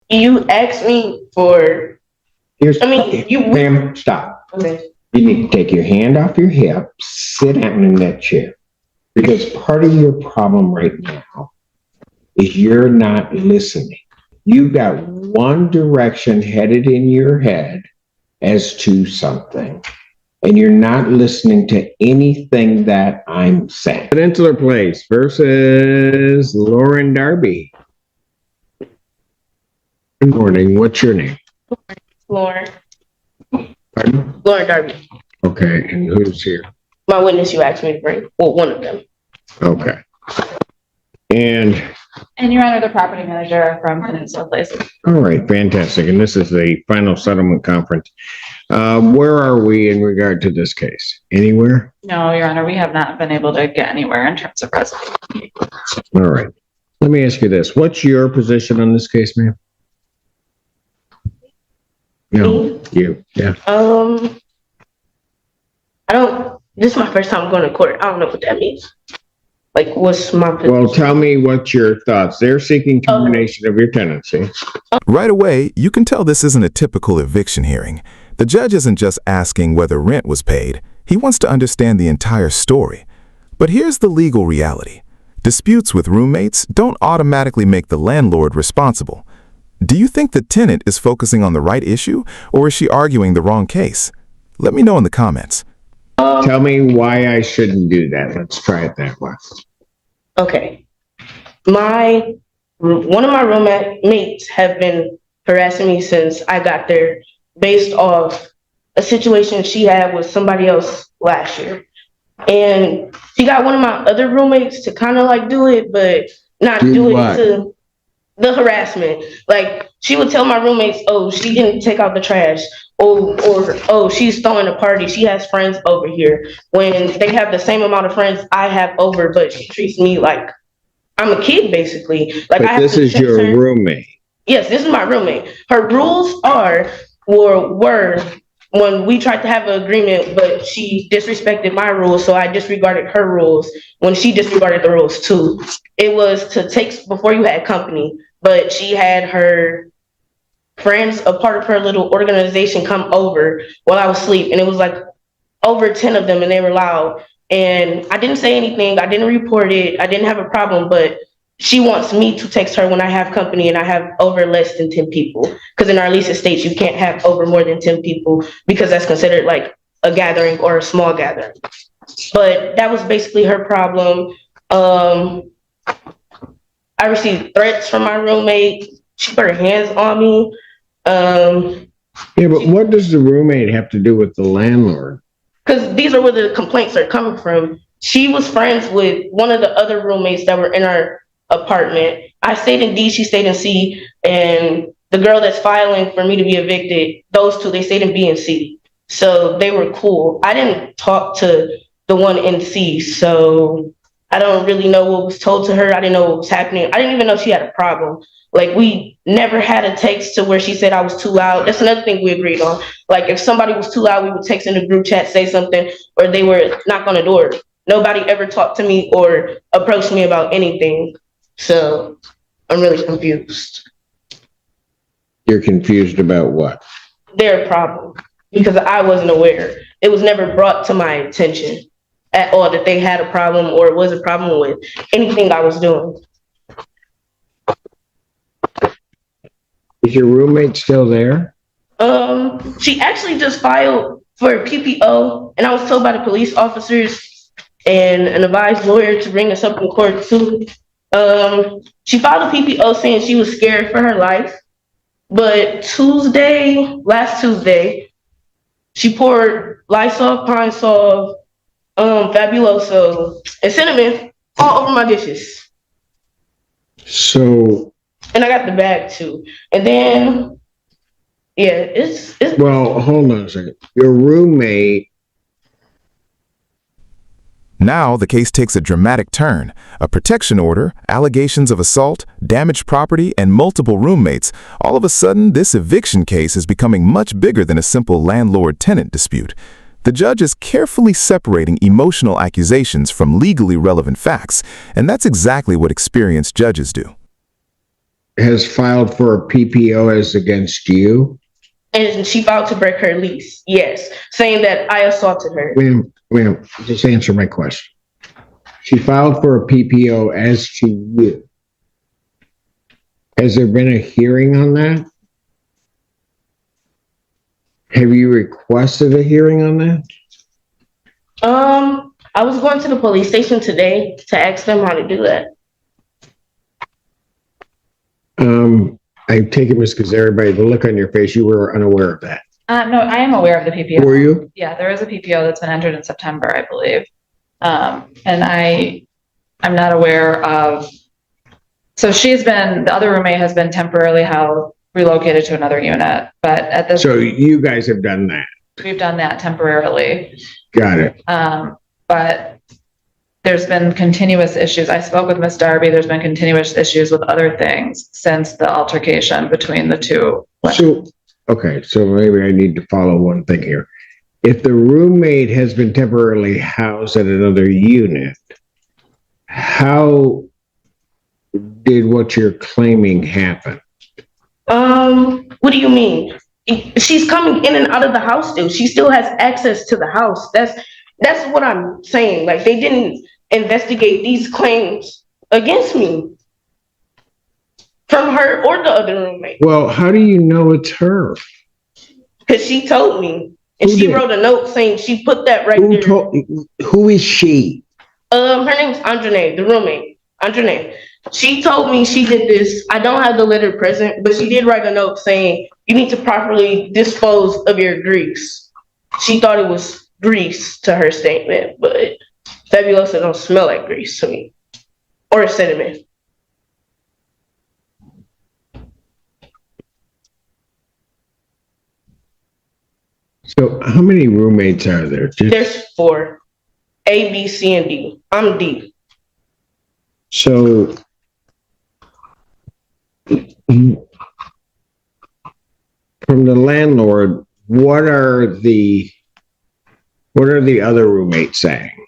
You asked me for. Here's, I mean, you. ma'am, stop. Okay. You need to take your hand off your hip, sit down in that chair. Because part of your problem right now is you're not listening. You've got one direction headed in your head as to something, and you're not listening to anything that I'm saying. Peninsula Place versus Lauren Darby. Good morning. What's your name? Lauren. Pardon? Lauren Darby. Okay, and who's here? My witness you asked me to bring. Well, one of them. Okay. And Your Honor, the property manager from Peninsula Place. all right, fantastic. And this is the final settlement conference. Where are we in regard to this case? Anywhere? No, Your Honor, we have not been able to get anywhere in terms of resolution. All right. Let me ask you this. What's your position on this case, ma'am? No, you. Yeah. I don't. This is my first time going to court. I don't know what that means. Like, what's my position? Well, tell me what's your thoughts. They're seeking termination of your tenancy. Right away, you can tell this isn't a typical eviction hearing. The judge isn't just asking whether rent was paid. He wants to understand the entire story. But here's the legal reality. Disputes with roommates don't automatically make the landlord responsible. Do you think the tenant is focusing on the right issue, or is she arguing the wrong case? Let me know in the comments. Tell me why I shouldn't do that. Let's try it that way. Okay. One of my roommates have been harassing me since I got there based off a situation she had with somebody else last year. And she got one of my other roommates to kind of like do it, but not do it to the harassment. Like, she would tell my roommates, oh, she didn't take out the trash. Or oh, she's throwing a party. She has friends over here. When they have the same amount of friends I have over, but she treats me like I'm a kid, basically. Like, but this is your roommate. Yes, this is my roommate. Her rules were when we tried to have an agreement, but she disrespected my rules, so I disregarded her rules when she disregarded the rules too. It was to take before you had company, but she had her friends, a part of her little organization, come over while I was asleep, and it was like over 10 of them, and they were loud. And I didn't say anything. I didn't report it. I didn't have a problem, but she wants me to text her when I have company and I have over less than 10 people. Because in our lease it states you can't have over more than 10 people because that's considered like a gathering or a small gathering. But that was basically her problem. I received threats from my roommate. She put her hands on me. Yeah, but what does the roommate have to do with the landlord? Because these are where the complaints are coming from. She was friends with one of the other roommates that were in our apartment. I stayed in D, she stayed in C, and the girl that's filing for me to be evicted, those two, they stayed in B and C. So they were cool. I didn't talk to the one in C, so I don't really know what was told to her. I didn't know what was happening. I didn't even know she had a problem. Like, we never had a text to where she said I was too loud. That's another thing we agreed on. Like, if somebody was too loud, we would text in the group chat, say something, or they were knock on the door. Nobody ever talked to me or approached me about anything. So I'm really confused. You're confused about what? Their problem, because I wasn't aware. It was never brought to my attention at all that they had a problem or it was a problem with anything I was doing. Is your roommate still there? She actually just filed for PPO, and I was told by the police officers and an advised lawyer to bring this up in court too. She filed a PPO saying she was scared for her life, but last Tuesday, she poured Lysol, Pine Sol, Fabuloso, and cinnamon all over my dishes. So. And I got the bag too. And then, yeah, it's. Well, hold on a second. Your roommate. Now the case takes a dramatic turn. A protection order, allegations of assault, damaged property, and multiple roommates. All of a sudden, this eviction case is becoming much bigger than a simple landlord-tenant dispute. The judge is carefully separating emotional accusations from legally relevant facts, and that's exactly what experienced judges do. has filed for a PPO as against you? And she filed to break her lease. Yes, saying that I assaulted her. Ma'am, just answer my question. She filed for a PPO as to you. Has there been a hearing on that? Have you requested a hearing on that? I was going to the police station today to ask them how to do that. I take it, Ms. Kazari, by the look on your face, you were unaware of that. No, I am aware of the PPO. Were you? Yeah, there is a PPO that's been entered in September, I believe. And I'm not aware of, so the other roommate has been temporarily relocated to another unit, but at this. So you guys have done that? We've done that temporarily. Got it. But there's been continuous issues. I spoke with Ms. Darby. There's been continuous issues with other things since the altercation between the two. So maybe I need to follow one thing here. If the roommate has been temporarily housed at another unit, how did what you're claiming happen? What do you mean? She's coming in and out of the house still. She still has access to the house. That's what I'm saying. Like, they didn't investigate these claims against me from her or the other roommate. Well, how do you know it's her? Because she told me. And Who she did? wrote a note saying she put that right there. Who is she? Her name's Andrene, the roommate. Andrene. She told me she did this. I don't have the letter present, but she did write a note saying you need to properly dispose of your grease. She thought it was grease to her statement, but Fabulosa don't smell like grease to me. Or cinnamon. So how many roommates are there? There's 4. A, B, C, and D. I'm D. So from the landlord, what are the other roommates saying?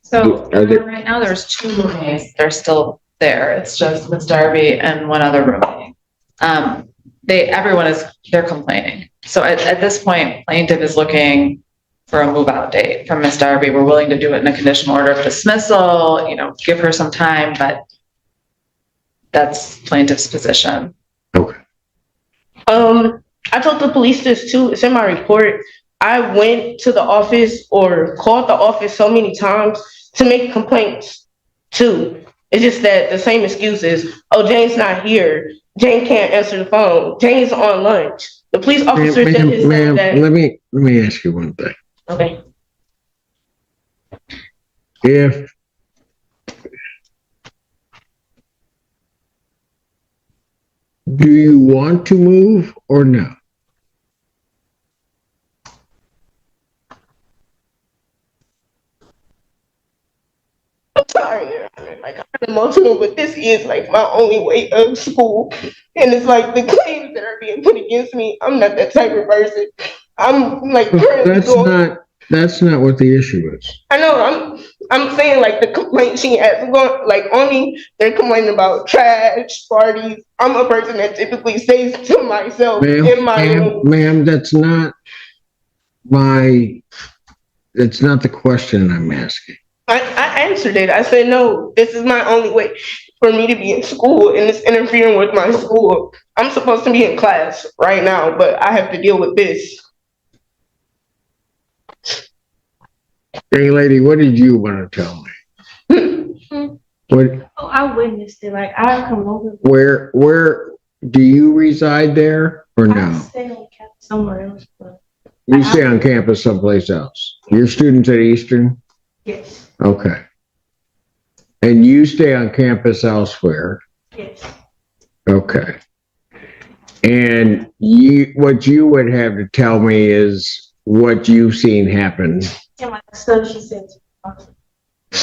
So right now there's 2 roommates. They're still there. It's just Ms. Darby and one other roommate. They're complaining. So at this point, plaintiff is looking for a move out date from Ms. Darby. We're willing to do it in a conditional order of dismissal, give her some time, but that's plaintiff's position. Okay. I told the police this too. It's in my report. I went to the office or called the office so many times to make complaints too. It's just that the same excuse is, oh, Jane's not here. Jane can't answer the phone. Jane's on lunch. The police officer said that. Let me ask you one thing. Okay. Do you want to move or no? I'm sorry, like, I'm emotional, but this is like my only way of school. And it's like the claims that are being put against me, I'm not that type of person. I'm like That's not what the issue is. I know, I'm saying like the complaint she has going like on me, they're complaining about trash, parties. I'm a person that typically stays to myself in my room. Ma'am, that's not the question I'm asking. I answered it. I said, no, this is my only way for me to be in school, and it's interfering with my school. I'm supposed to be in class right now, but I have to deal with this. Hey, lady, what did you want to tell me? What? Oh, I witnessed it. Like, I come over. Where do you reside there or I no? stay on campus somewhere else, but You stay on campus someplace else. You're students at Eastern? yes, Okay. And you stay on campus elsewhere? yes. Okay. And what you would have to tell me is what you've seen happen. And my stuff, she said.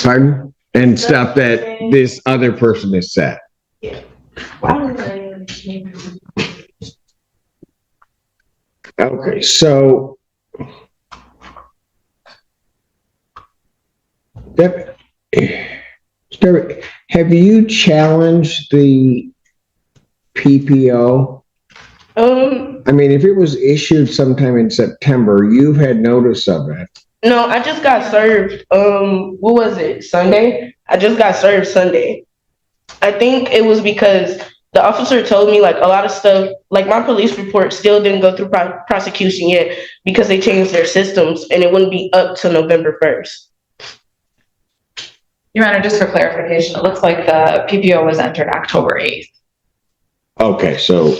Pardon? And stuff that this other person has said. Yeah. Why don't I understand? Okay, so have you challenged the PPO? I mean, if it was issued sometime in September, you've had notice of it. No, I just got served. What was it? Sunday? I just got served Sunday. I think it was because the officer told me like a lot of stuff, like my police report still didn't go through prosecution yet because they changed their systems and it wouldn't be up till November 1st. Your Honor, just for clarification, it looks like the PPO was entered October 8th. Okay, so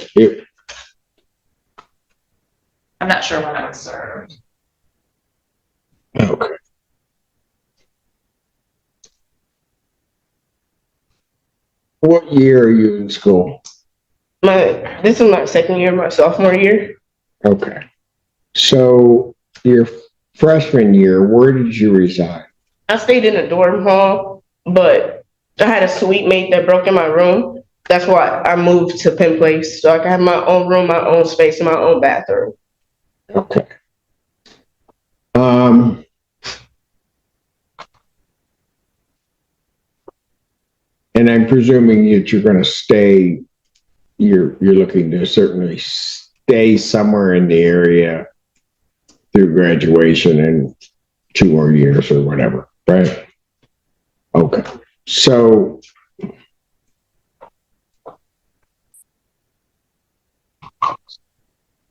I'm not sure when it was served. okay. What year are you in school? This is my second year, my sophomore year. Okay. So your freshman year, where did you reside? I stayed in a dorm hall, but I had a suite mate that broke in my room. That's why I moved to Penn Place, so I could have my own room, my own space, and my own bathroom. Okay. And I'm presuming that you're going to stay. You're looking to certainly stay somewhere in the area through graduation and 2 more years or whatever, right? Okay. So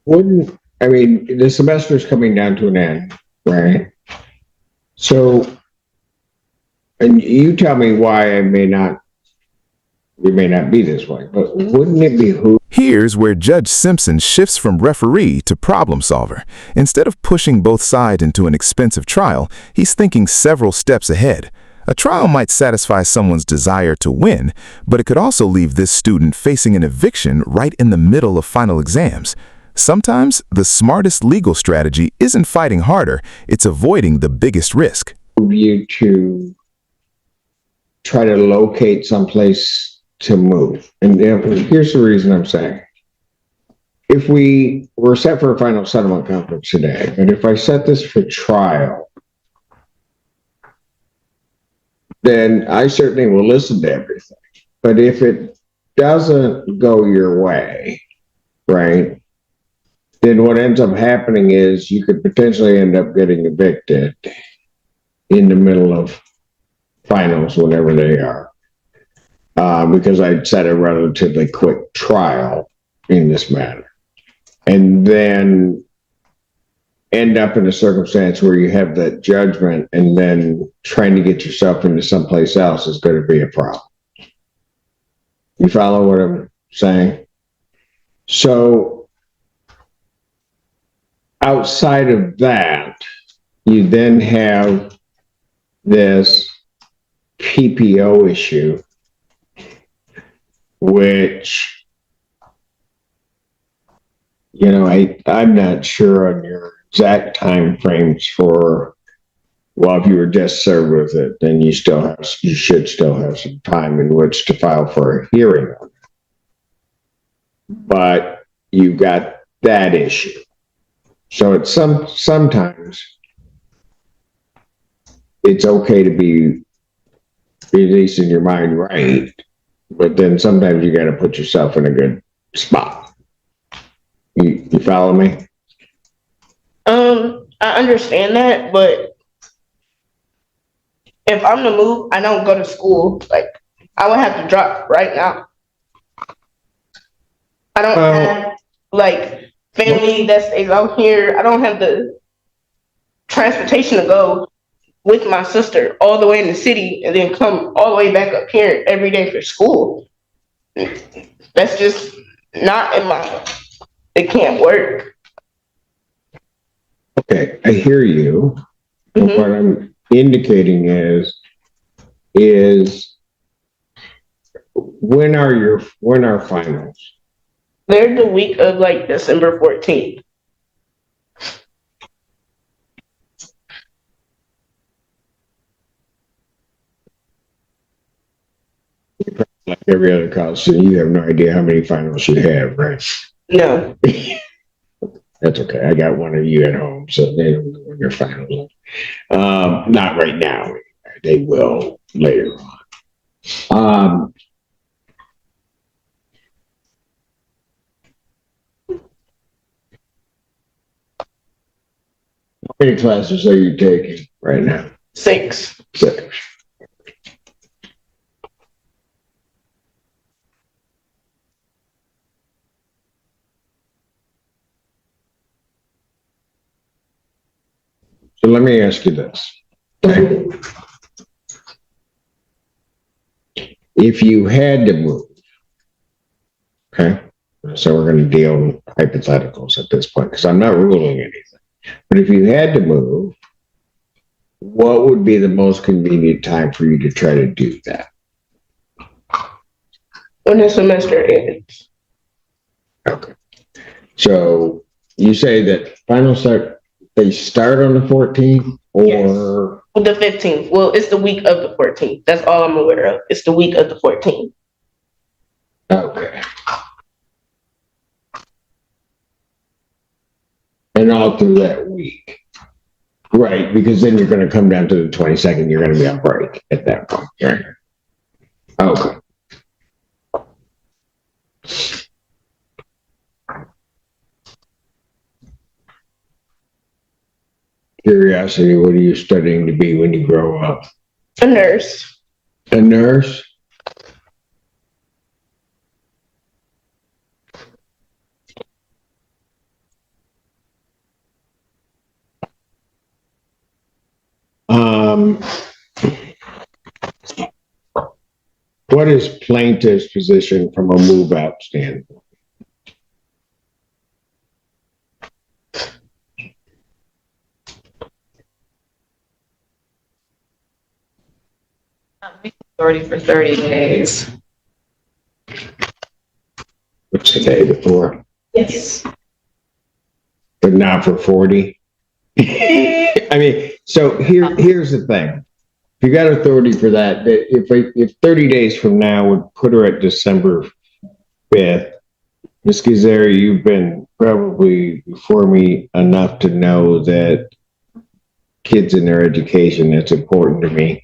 the semester's coming down to an end, right? So, and you tell me why we may not be this way, but wouldn't it behoove? Here's where Judge Simpson shifts from referee to problem solver. Instead of pushing both sides into an expensive trial, he's thinking several steps ahead. A trial might satisfy someone's desire to win, but it could also leave this student facing an eviction right in the middle of final exams. Sometimes the smartest legal strategy isn't fighting harder, it's avoiding the biggest risk. You to try to locate someplace to move. And here's the reason I'm saying. If we were set for a final settlement conference today, and if I set this for trial, then I certainly will listen to everything. But if it doesn't go your way, right, then what ends up happening is you could potentially end up getting evicted in the middle of finals, whenever they are. Because I'd set a relatively quick trial in this matter. And then end up in a circumstance where you have that judgment and then trying to get yourself into someplace else is going to be a problem. You follow what I'm saying? So outside of that, you then have this PPO issue, which, I'm not sure on your exact time frames for, well, if you were just served with it, then you should still have some time in which to file for a hearing on it. But you got that issue. So it's sometimes it's okay to be, at least in your mind, right, but then sometimes you got to put yourself in a good spot. You follow me? I understand that, but if I'm to move, I don't go to school. Like, I would have to drop right now. I don't have like family that stays out here. I don't have the transportation to go with my sister all the way in the city and then come all the way back up here every day for school. That's just not in my, it can't work. Okay, I hear you. Mhm. What I'm indicating is when are finals? They're the week of like December 14th. Like every other college student, you have no idea how many finals you have, right? No. That's okay. I got one of you at home, so they don't know when your finals are. Not right now. They will later on. many classes are you taking right now? 6. 6. So let me ask you this. Okay. If you had to move, okay, so we're going to deal in hypotheticals at this point because I'm not ruling anything. But if you had to move, what would be the most convenient time for you to try to do that? When the semester ends. Okay. So you say that final start, they start on the 14th or? Yes. The 15th. Well, it's the week of the 14th. That's all I'm aware of. It's the week of the 14th. Okay. And all through that week. Right, because then you're going to come down to the 22nd, you're going to be on break at that point. Right? Okay. Curiosity, what are you studying to be when you grow up? A nurse. A nurse? What is plaintiff's position from a move-out standpoint? Authority for 30 days. What's the day before? Yes. But not for 40? I mean, so here's the thing. If you got authority for that, if 30 days from now would put her at December 5th, Ms. Gazeri, you've been probably before me enough to know that kids and their education, that's important to me.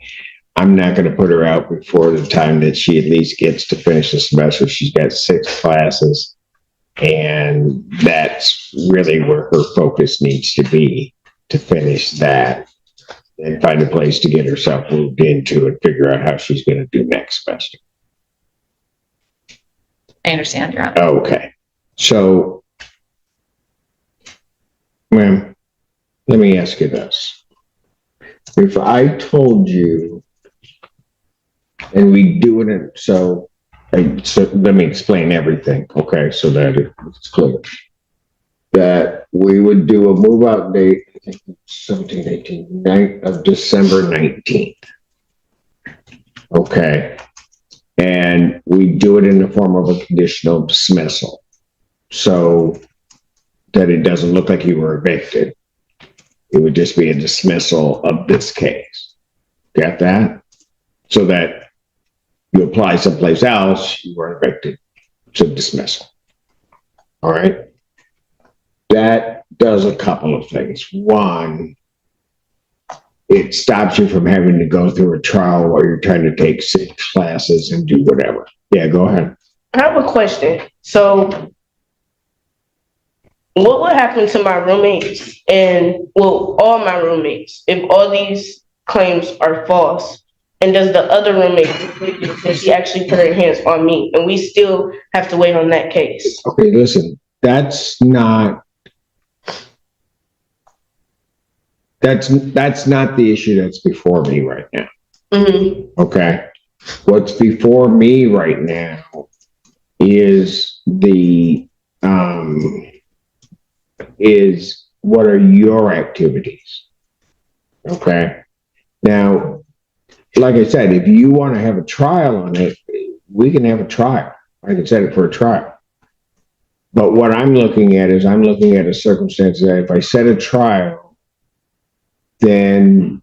I'm not going to put her out before the time that she at least gets to finish the semester. She's got 6 classes, and that's really where her focus needs to be, to finish that and find a place to get herself moved into and figure out how she's going to do next semester. I understand, Your Honor. Okay. So, ma'am, let me ask you this. If I told you, and we do it, so let me explain everything, okay, so that it's clear. That we would do a move out date, I think 17, 18, 9 of December 19th. Okay. And we do it in the form of a conditional dismissal. So that it doesn't look like you were evicted. It would just be a dismissal of this case. Got that? So that you apply someplace else, you were evicted. It's a dismissal. All right? That does a couple of things. One, it stops you from having to go through a trial while you're trying to take 6 classes and do whatever. Yeah, go ahead. I have a question. So, what would happen to my roommates and, well, all my roommates if all these claims are false? And does the other roommate, does she actually put her hands on me? And we still have to wait on that case. Okay, listen, that's not the issue that's before me right now. Mm-hmm. Okay. What's before me right now is is what are your activities? Okay. Now, like I said, if you want to have a trial on it, we can have a trial. I can set it for a trial. But what I'm looking at is I'm looking at a circumstance that if I set a trial, then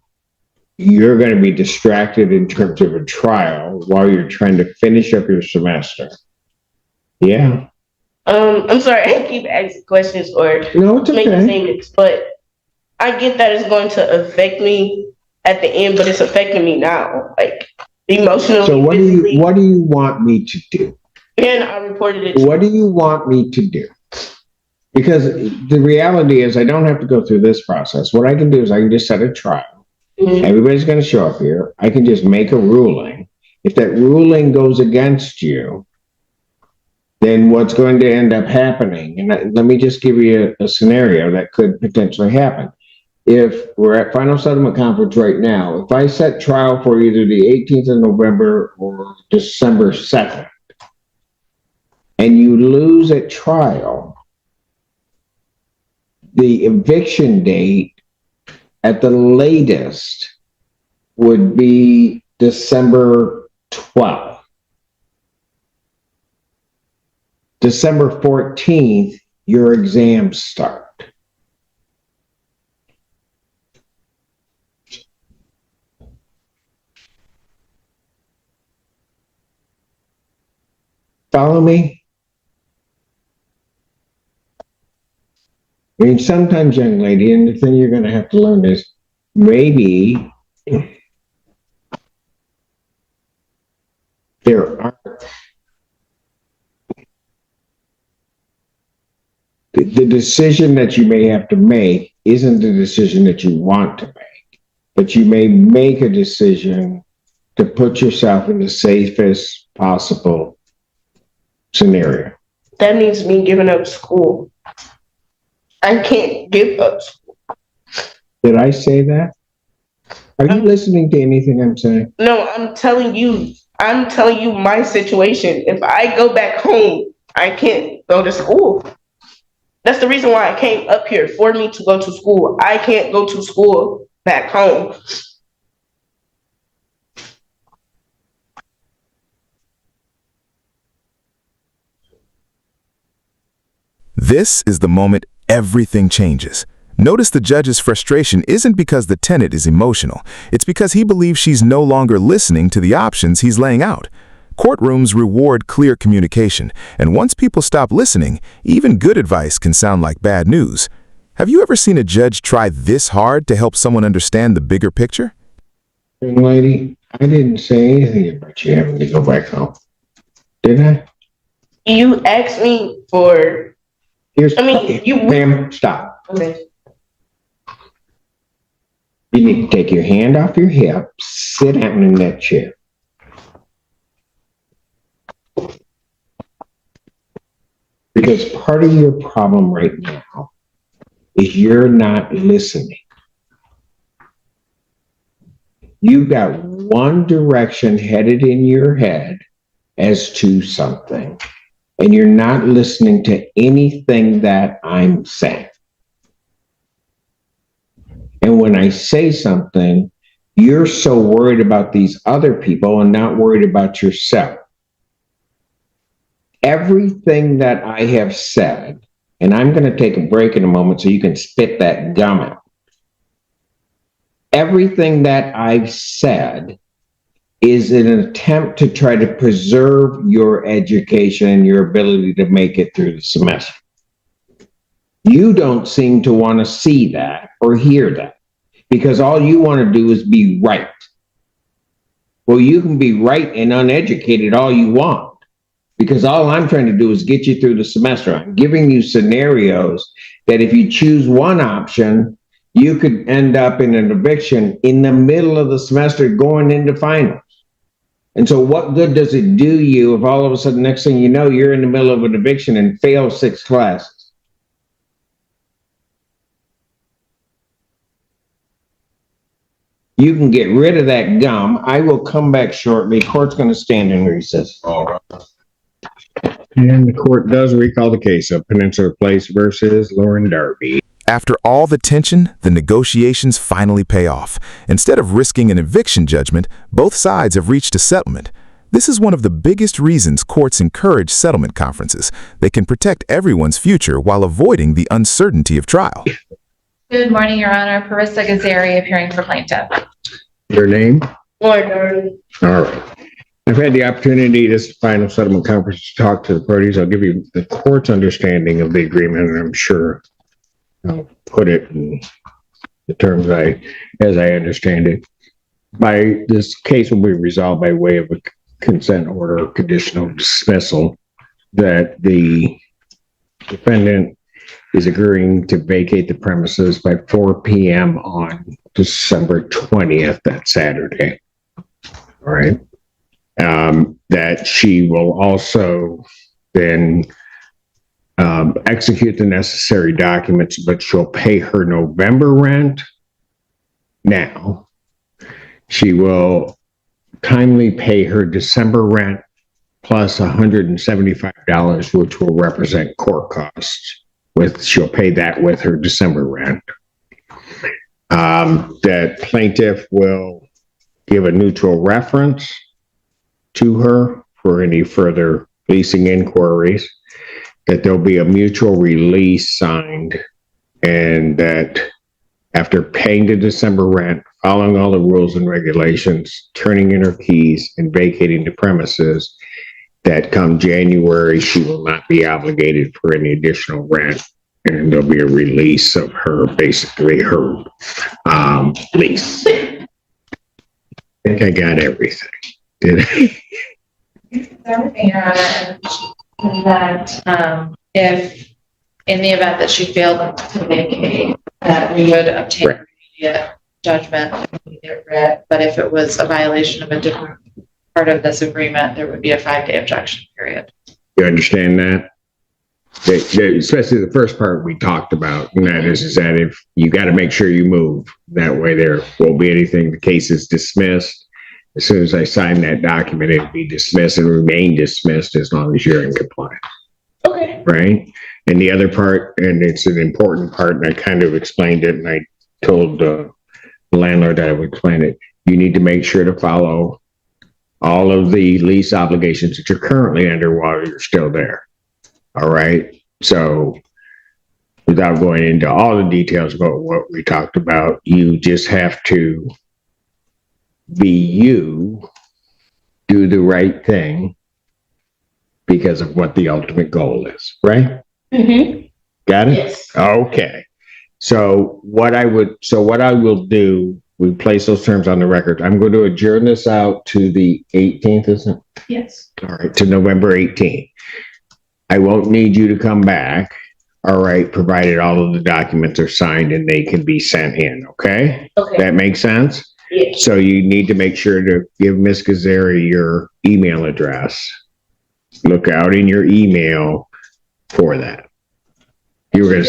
you're going to be distracted in terms of a trial while you're trying to finish up your semester. Yeah. I'm sorry, I keep asking questions or No, it's making okay. statements, but I get that it's going to affect me at the end, but it's affecting me now, like emotionally. So what physically. do you want me to do? And I reported it. What do you want me to do? Because the reality is I don't have to go through this process. What I can do is I can just set a trial. Everybody's going to show up here. I can just make a ruling. If that ruling goes against you, then what's going to end up happening, and let me just give you a scenario that could potentially happen. If we're at final settlement conference right now, if I set trial for either the 18th of November or December 2nd, and you lose at trial, the eviction date at the latest would be December 12th. December 14th, your exams start. Follow me? I mean, sometimes, young lady, and the thing you're going to have to learn is maybe there are the decision that you may have to make isn't the decision that you want to make, but you may make a decision to put yourself in the safest possible scenario. That means me giving up school. I can't give up school. Did I say that? Are you listening to anything I'm saying? No, I'm telling you my situation. If I go back home, I can't go to school. That's the reason why I came up here, for me to go to school. I can't go to school back home. This is the moment everything changes. Notice the judge's frustration isn't because the tenant is emotional. It's because he believes she's no longer listening to the options he's laying out. Courtrooms reward clear communication, and once people stop listening, even good advice can sound like bad news. Have you ever seen a judge try this hard to help someone understand the bigger picture? Young lady, I didn't say anything about you having to go back home. Did I? You asked me for, Ma'am, stop. okay. You need to take your hand off your hip, sit down in that chair. Because part of your problem right now is you're not listening. You've got one direction headed in your head as to something, and you're not listening to anything that I'm saying. And when I say something, you're so worried about these other people and not worried about yourself. Everything that I have said, and I'm going to take a break in a moment so you can spit that gum out. Everything that I've said is an attempt to try to preserve your education and your ability to make it through the semester. You don't seem to want to see that or hear that because all you want to do is be right. Well, you can be right and uneducated all you want. Because all I'm trying to do is get you through the semester. I'm giving you scenarios that if you choose one option, you could end up in an eviction in the middle of the semester going into finals. And so what good does it do you if all of a sudden, next thing you know, you're in the middle of an eviction and fail 6 classes? You can get rid of that gum. I will come back shortly. Court's going to stand in recess. All right. And the court does recall the case of Peninsula Place versus Lauren Darby. After all the tension, the negotiations finally pay off. Instead of risking an eviction judgment, both sides have reached a settlement. This is one of the biggest reasons courts encourage settlement conferences. They can protect everyone's future while avoiding the uncertainty of trial. Good morning, Your Honor. Parissa Gazari, appearing for plaintiff. Your name? Lord, darling. All right. I've had the opportunity this final settlement conference to talk to the parties. I'll give you the court's understanding of the agreement, and I'm sure I'll put it in the terms as I understand it. This case will be resolved by way of a consent order, conditional dismissal, that the defendant is agreeing to vacate the premises by 4 p.m. on December 20th, that Saturday. All right. That she will also then execute the necessary documents, but she'll pay her November rent now. She will timely pay her December rent plus $175, which will represent court costs. She'll pay that with her December rent. That plaintiff will give a neutral reference to her for any further leasing inquiries, that there'll be a mutual release signed, and that after paying the December rent, following all the rules and regulations, turning in her keys and vacating the premises, that come January, she will not be obligated for any additional rent, and there'll be a release of her, basically her lease. I think I got everything. Did I? Everything around that, if in the event that she failed to vacate, that we would obtain Right. immediate judgment and we get rid. But if it was a violation of a different part of this agreement, there would be a 5-day objection period. You understand that? Especially the first part we talked about, and that is that if you got to make sure you move, that way there won't be anything. The case is dismissed. As soon as I sign that document, it'll be dismissed and remain dismissed as long as you're in compliance. Okay. Right? And the other part, and it's an important part, and I kind of explained it, and I told the landlord that I would explain it. You need to make sure to follow all of the lease obligations that you're currently under while you're still there. All right. So without going into all the details about what we talked about, you just have to be you, do the right thing because of what the ultimate goal is, right? Mm-hmm. Got it? Yes. Okay. So what I will do, we place those terms on the record. I'm going to adjourn this out to the 18th, isn't it? Yes. All right, to November 18th. I won't need you to come back, all right, provided all of the documents are signed and they can be sent in, okay? Okay. That makes sense? Yes. So you need to make sure to give Ms. Kazari your email address. Look out in your email for that. You were gonna,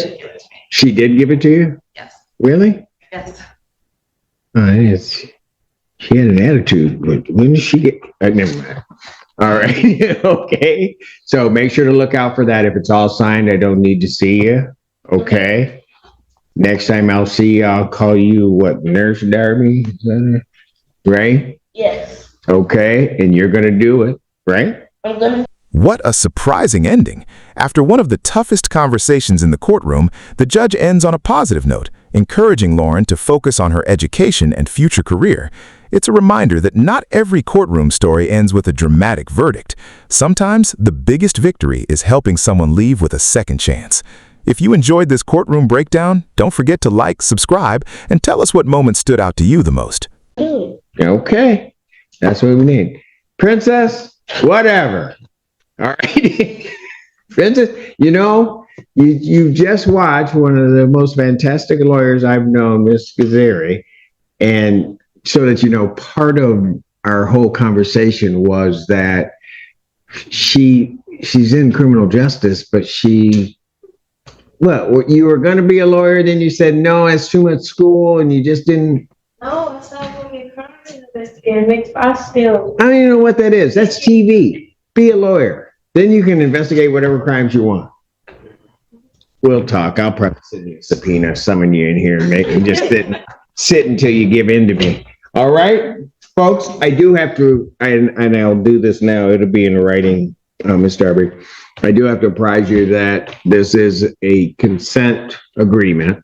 she did give it to you? Yes. Really? Yes. She had an attitude, but when did she get, never mind. All right, okay. So make sure to look out for that. If it's all signed, I don't need to see you, okay? Next time I'll see you, I'll call you, what, Nurse Darby? Is that it? Right? Yes. Okay, and you're gonna do it, right? I'm gonna. What a surprising ending. After one of the toughest conversations in the courtroom, the judge ends on a positive note, encouraging Lauren to focus on her education and future career. It's a reminder that not every courtroom story ends with a dramatic verdict. Sometimes the biggest victory is helping someone leave with a second chance. If you enjoyed this courtroom breakdown, don't forget to like, subscribe, and tell us what moment stood out to you the most. Okay, that's what we need. Princess, whatever. All right. Princess, you just watched one of the most fantastic lawyers I've known, Miss Kazari. And so that you know, part of our whole conversation was that she's in criminal justice, but you were going to be a lawyer, then you said, no, it's too much school, and you just didn't. No, it's not going to be crime investigator. Makes I still. I don't even know what that is. That's TV. Be a lawyer. Then you can investigate whatever crimes you want. We'll talk. I'll probably send you a subpoena, summon you in here, and just sit until you give in to me. All right, folks, I do have to, and I'll do this now. It'll be in writing, Ms. Darby. I do have to apprise you that this is a consent agreement.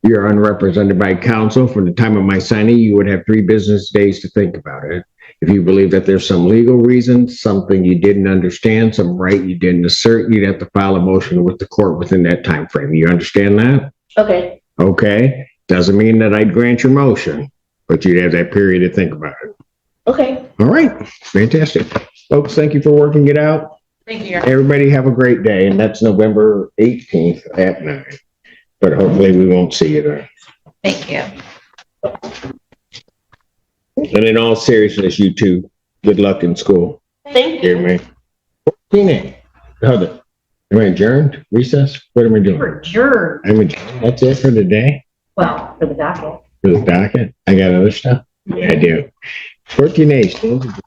You're unrepresented by counsel. From the time of my signing, you would have 3 business days to think about it. If you believe that there's some legal reason, something you didn't understand, some right you didn't assert, you'd have to file a motion with the court within that time frame. You understand that? Okay. Okay. Doesn't mean that I'd grant your motion, but you'd have that period to think about it. Okay. All right. Fantastic. Folks, thank you for working it out. Thank you. Everybody have a great day. And that's November 18th. at 9. But hopefully we won't see you there. Thank you. And in all seriousness, you two, good luck in school. Thank Hear you. me? Tina, hold it. Am I adjourned? Recess? What am I doing? For sure. I'm adjourned. That's it for today? Well, for the docket. For the docket? I got other stuff? Yeah, I do. 14A,